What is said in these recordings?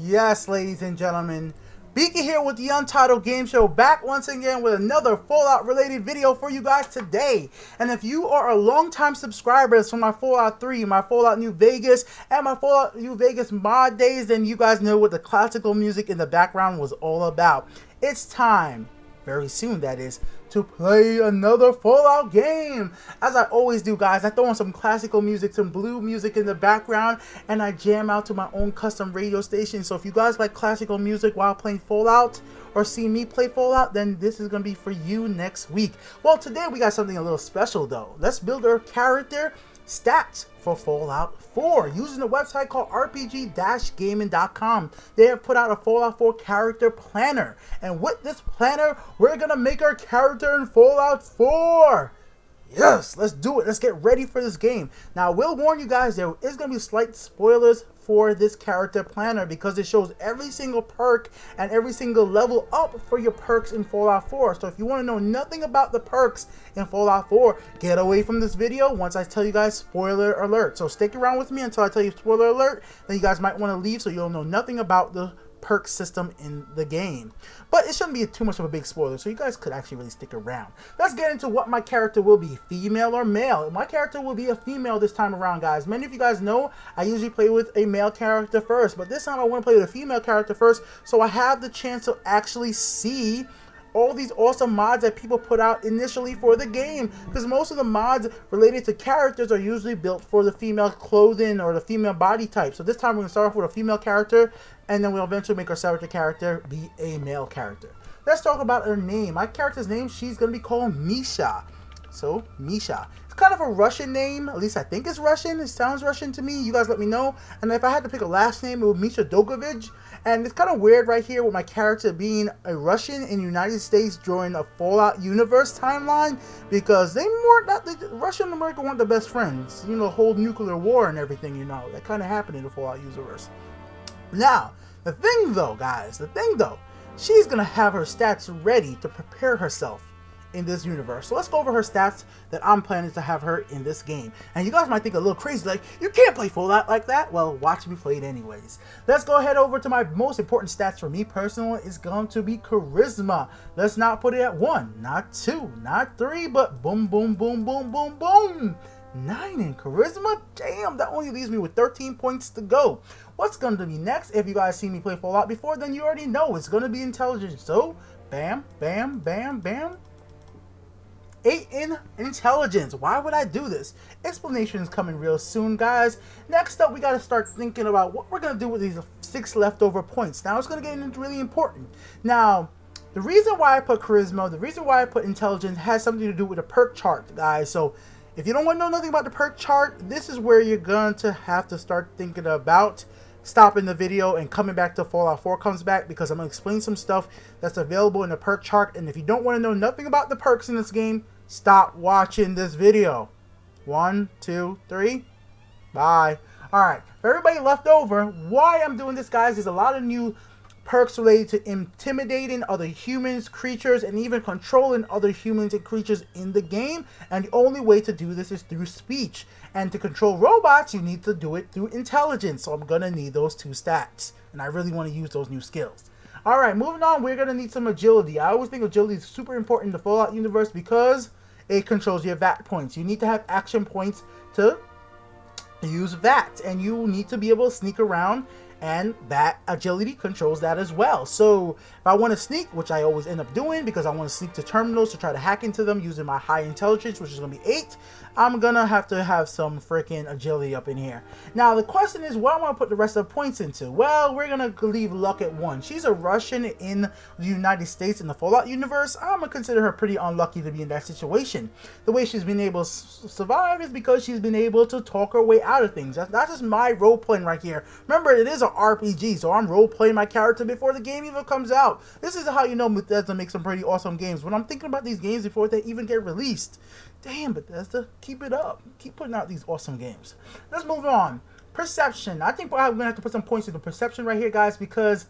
Yes, ladies and gentlemen, Beaky here with the Untitled Game Show, back once again with another Fallout related video for you guys today. And if you are a long-time subscribers from my Fallout 3, my Fallout New Vegas, and my Fallout New Vegas mod days, then you guys know what the classical music in the background was all about. It's time, very soon that is, to play another Fallout game. As I always do, guys, I throw on some classical music, some blue music in the background, and I jam out to my own custom radio station. So if you guys like classical music while playing Fallout, or see me play Fallout, then this is going to be for you next week. Well, today we got something a little special though. Let's build our character stats for Fallout 4 using a website called rpg-gaming.com. They have put out a Fallout 4 character planner, and with this planner we're gonna make our character in Fallout 4. Yes, let's do it. Let's get ready for this game. Now, I will warn you guys, there is going to be slight spoilers for this character planner because it shows every single perk and every single level up for your perks in Fallout 4. So if you want to know nothing about the perks in Fallout 4, get away from this video once I tell you guys spoiler alert. So stick around with me until I tell you spoiler alert. Then you guys might want to leave so you'll know nothing about the perk system in the game. But it shouldn't be too much of a big spoiler, so you guys could actually really stick around. Let's get into what my character will be, female or male. My character will be a female this time around, guys. Many of you guys know I usually play with a male character first, but this time I want to play with a female character first, so I have the chance to actually see all these awesome mods that people put out initially for the game, because most of the mods related to characters are usually built for the female clothing or the female body type. So this time we're going to start off with a female character, and then we'll eventually make our character be a male character. Let's talk about her name. My character's name, she's going to be called Misha. So, Misha. It's kind of a Russian name. At least I think it's Russian. It sounds Russian to me. You guys let me know. And if I had to pick a last name, it would be Misha Dogovich. And it's kind of weird right here with my character being a Russian in the United States during a Fallout universe timeline, because they weren't Russia and America weren't the best friends. You know, the whole nuclear war and everything, you know, that kind of happened in the Fallout universe. Now, the thing though, guys, she's going to have her stats ready to prepare herself in this universe. So let's go over her stats that I'm planning to have her in this game. And you guys might think a little crazy, like, you can't play Fallout like that. Well, watch me play it anyways. Let's go ahead over to my most important stats for me personally. Is going to be charisma. Let's not put it at 1, not 2, not 3, but boom, boom, boom, boom, boom, boom. 9 in charisma? Damn, that only leaves me with 13 points to go. What's going to be next? If you guys see me play Fallout before, then you already know it's going to be intelligence. So, bam, bam, bam, bam. 8 in intelligence. Why would I do this? Explanation is coming real soon, guys. Next up, we got to start thinking about what we're going to do with these 6 leftover points. Now, it's going to get into really important. Now, the reason why I put charisma, the reason why I put intelligence has something to do with the perk chart, guys. So, if you don't want to know nothing about the perk chart, this is where you're going to have to start thinking about stopping the video and coming back to Fallout 4 comes back, because I'm going to explain some stuff that's available in the perk chart. And if you don't want to know nothing about the perks in this game, stop watching this video. 1, 2, 3. Bye. Alright, for everybody left over, why I'm doing this, guys, is a lot of new perks related to intimidating other humans, creatures, and even controlling other humans and creatures in the game. And the only way to do this is through speech. And to control robots, you need to do it through intelligence. So I'm going to need those 2 stats. And I really want to use those new skills. Alright, moving on, we're going to need some agility. I always think agility is super important in the Fallout universe because it controls your VAT points. You need to have action points to use VAT. And you need to be able to sneak around, and that agility controls that as well. So if I want to sneak, which I always end up doing because I want to sneak to terminals to try to hack into them using my high intelligence, which is going to be 8, I'm going to have some freaking agility up in here. Now the question is, what I want to put the rest of the points into? Well, we're going to leave luck at 1. She's a Russian in the United States in the Fallout universe. I'm going to consider her pretty unlucky to be in that situation. The way she's been able to survive is because she's been able to talk her way out of things. That's just my role playing right here. Remember, it is an RPG, so I'm role playing my character before the game even comes out. This is how you know Bethesda makes some pretty awesome games. When I'm thinking about these games before they even get released. Damn, Bethesda, keep it up. Keep putting out these awesome games. Let's move on. Perception. I think I'm going to have to put some points into perception right here, guys, because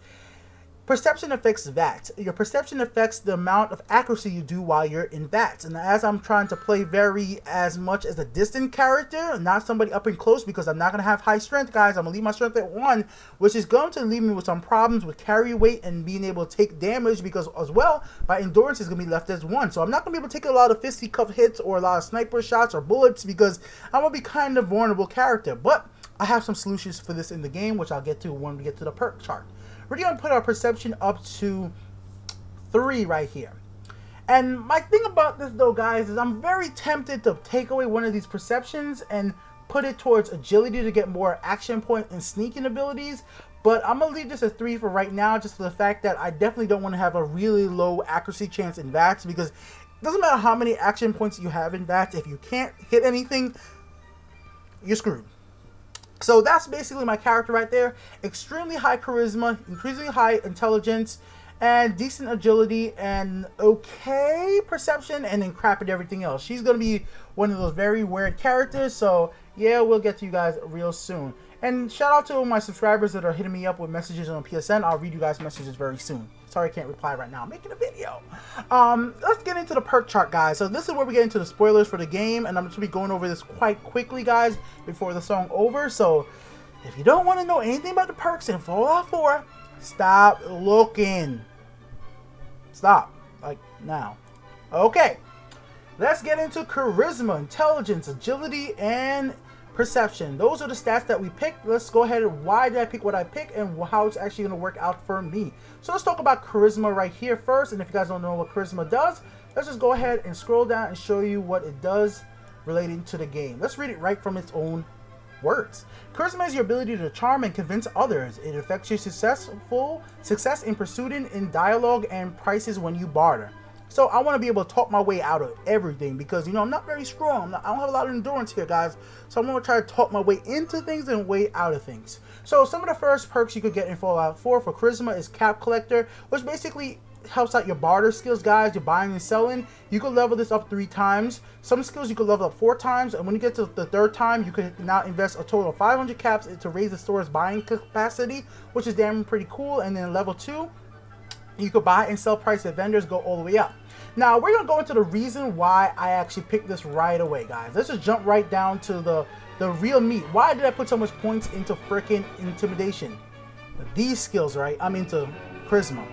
Perception affects that. Your perception affects the amount of accuracy you do while you're in that. And as I'm trying to play very as much as a distant character, not somebody up and close, because I'm not going to have high strength, guys. I'm going to leave my strength at 1, which is going to leave me with some problems with carry weight and being able to take damage, because as well, my endurance is going to be left as 1. So I'm not going to be able to take a lot of fisticuff hits or a lot of sniper shots or bullets, because I'm going to be kind of vulnerable character. But I have some solutions for this in the game, which I'll get to when we get to the perk chart. We're going to put our perception up to 3 right here. And my thing about this though, guys, is I'm very tempted to take away one of these perceptions and put it towards agility to get more action point and sneaking abilities. But I'm going to leave this at 3 for right now, just for the fact that I definitely don't want to have a really low accuracy chance in VATS, because it doesn't matter how many action points you have in VATS, if you can't hit anything, you're screwed. So that's basically my character right there. Extremely high charisma, increasingly high intelligence, and decent agility, and okay perception, and then crap at everything else. She's going to be one of those very weird characters, so yeah, we'll get to you guys real soon. And shout out to my subscribers that are hitting me up with messages on PSN. I'll read you guys' messages very soon. Sorry I can't reply right now. I'm making a video. Let's get into the perk chart, guys. So this is where we get into the spoilers for the game, and I'm just going to be going over this quite quickly, guys, before the song over. So if you don't want to know anything about the perks in Fallout 4, stop looking. Stop. Like now. Okay. Let's get into charisma, intelligence, agility, and perception. Those are the stats that we picked. Let's go ahead and why did I pick what I picked and how it's actually going to work out for me. So let's talk about charisma right here first. And if you guys don't know what charisma does, let's just go ahead and scroll down and show you what it does relating to the game. Let's read it right from its own words. Charisma is your ability to charm and convince others. It affects your success in pursuing in dialogue and prices when you barter. So I want to be able to talk my way out of everything, because, you know, I'm not very strong. I don't have a lot of endurance here, guys. So I'm going to try to talk my way into things and way out of things. So some of the first perks you could get in Fallout 4 for charisma is Cap Collector, which basically helps out your barter skills, guys. You're buying and selling. You could level this up 3 times. Some skills you could level up 4 times. And when you get to the 3rd time, you could now invest a total of 500 caps to raise the store's buying capacity, which is damn pretty cool. And then level 2, you could buy and sell price at vendors, go all the way up. Now, we're going to go into the reason why I actually picked this right away, guys. Let's just jump right down to the real meat. Why did I put so much points into freaking intimidation? These skills, right? I'm into charisma.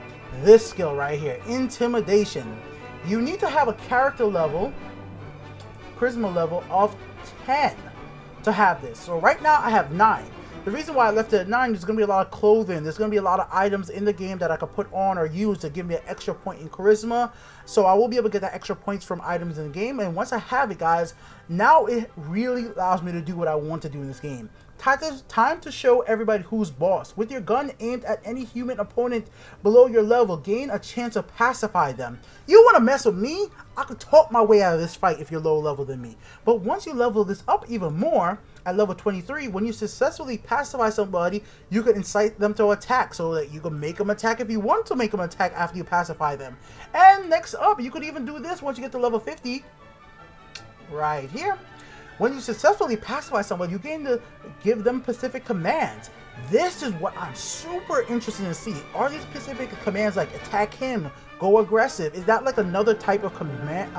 This skill right here, intimidation. You need to have a character level, charisma level of 10 to have this. So right now I have 9. The reason why I left it at 9 is there's going to be a lot of clothing. There's going to be a lot of items in the game that I could put on or use to give me an extra point in charisma. So I will be able to get that extra points from items in the game. And once I have it, guys, now it really allows me to do what I want to do in this game. Time to show everybody who's boss. With your gun aimed at any human opponent below your level, gain a chance to pacify them. You want to mess with me? I could talk my way out of this fight if you're lower level than me. But once you level this up even more, at level 23, when you successfully pacify somebody, you can incite them to attack, so that you can make them attack if you want to make them attack after you pacify them. And next up, you could even do this once you get to level 50, right here. When you successfully pacify someone, you gain to give them specific commands. This is what I'm super interested to see. Are these specific commands like attack him, go aggressive? Is that like another type of command,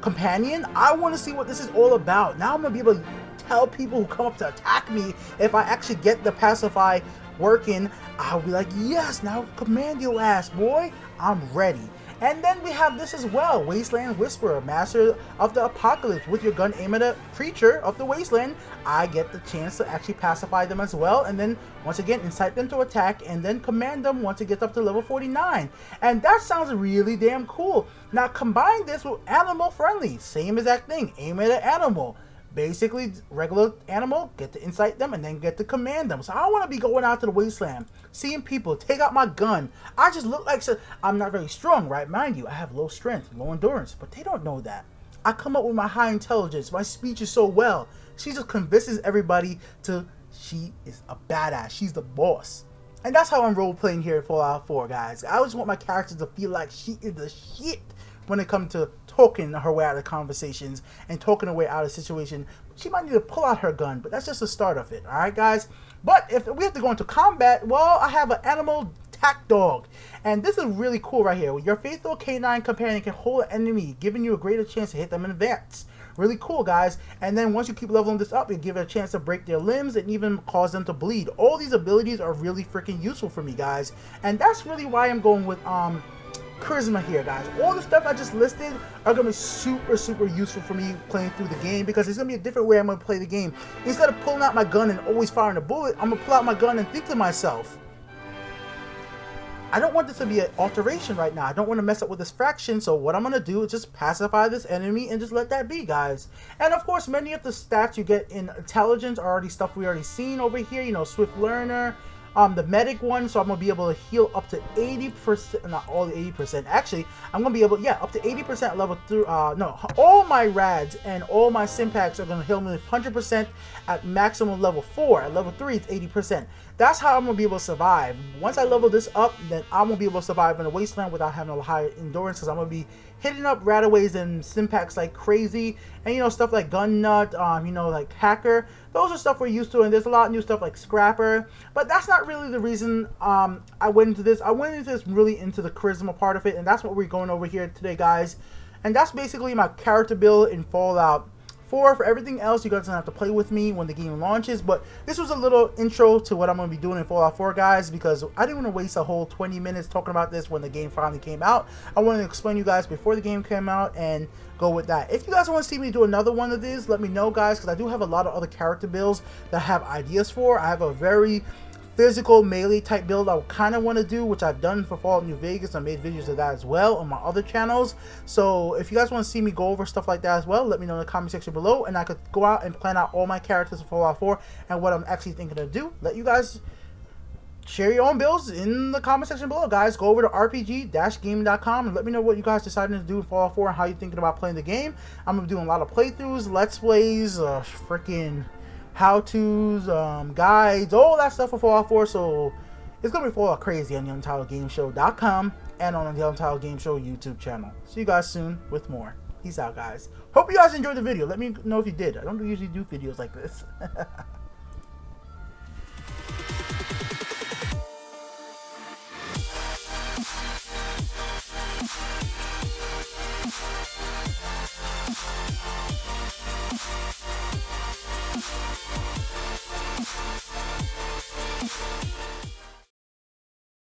companion? I want to see what this is all about. Now I'm going to be able to tell people who come up to attack me, if I actually get the pacify working, I'll be like, yes, now command your ass, boy. I'm ready. And then we have this as well, Wasteland Whisperer, Master of the Apocalypse. With your gun aimed at a creature of the wasteland, I get the chance to actually pacify them as well, and then once again incite them to attack, and then command them once it gets up to level 49. And that sounds really damn cool. Now combine this with Animal Friendly, same exact thing, aim at an animal. Basically, regular animal, get to incite them, and then get to command them. So I want to be going out to the wasteland, seeing people, take out my gun. I just look like, I'm not very strong, right? Mind you, I have low strength, low endurance, but they don't know that. I come up with my high intelligence, my speech is so well. She just convinces everybody she is a badass, she's the boss. And that's how I'm role-playing here at Fallout 4, guys. I just want my character to feel like she is the shit when it comes to talking her way out of conversations and talking her way out of situation. She might need to pull out her gun, but that's just the start of it, alright guys? But if we have to go into combat, well, I have an animal Attack Dog. And this is really cool right here. Your faithful canine companion can hold an enemy, giving you a greater chance to hit them in advance. Really cool, guys. And then once you keep leveling this up, you give it a chance to break their limbs and even cause them to bleed. All these abilities are really freaking useful for me, guys. And that's really why I'm going with charisma here, guys. All the stuff I just listed are gonna be super useful for me playing through the game, because it's gonna be a different way I'm gonna play the game. Instead of pulling out my gun and always firing a bullet, I'm gonna pull out my gun and think to myself, I don't want this to be an alteration right now. I don't want to mess up with this fraction, so what I'm going to do is just pacify this enemy and just let that be, guys. And of course, many of the stats you get in intelligence are already stuff we already seen over here. You know, Swift Learner, the medic one, so I'm going to be able to heal up to 80%, not all the 80%. Actually, I'm going to be able, yeah, up to 80% level through, no, all my rads and all my Simpacts are going to heal me 100% at maximum level 4. At level 3, it's 80%. That's how I'm going to be able to survive. Once I level this up, then I'm going to be able to survive in the wasteland without having a high endurance, because I'm going to be hitting up Radaways and Simpacts like crazy. And, you know, stuff like Gun Nut, you know, like Hacker. Those are stuff we're used to, and there's a lot of new stuff like Scrapper. But that's not really the reason I went into this. I went into this really into the charisma part of it, and that's what we're going over here today, guys. And that's basically my character build in Fallout 4. For everything else, you guys don't have to play with me when the game launches, but this was a little intro to what I'm going to be doing in Fallout 4, guys, because I didn't want to waste a whole 20 minutes talking about this when the game finally came out. I wanted to explain to you guys before the game came out and go with that. If you guys want to see me do another one of these, let me know, guys, because I do have a lot of other character builds that I have ideas for. I have a very physical melee type build I kind of want to do, which I've done for Fallout New Vegas. I made videos of that as well on my other channels. So if you guys want to see me go over stuff like that as well, let me know in the comment section below, and I could go out and plan out all my characters for Fallout 4 and what I'm actually thinking to do. Let you guys share your own builds in the comment section below, guys. Go over to rpg-gaming.com and let me know what you guys decided to do in Fallout 4 and how you're thinking about playing the game. I'm going to be doing a lot of playthroughs, let's plays, freaking how-tos, guides, all that stuff for Fallout 4, so it's gonna be Fallout crazy on the UntitledGameShow.com and on the Untitled Game Show YouTube channel. See you guys soon with more. Peace out, guys. Hope you guys enjoyed the video. Let me know if you did. I don't usually do videos like this.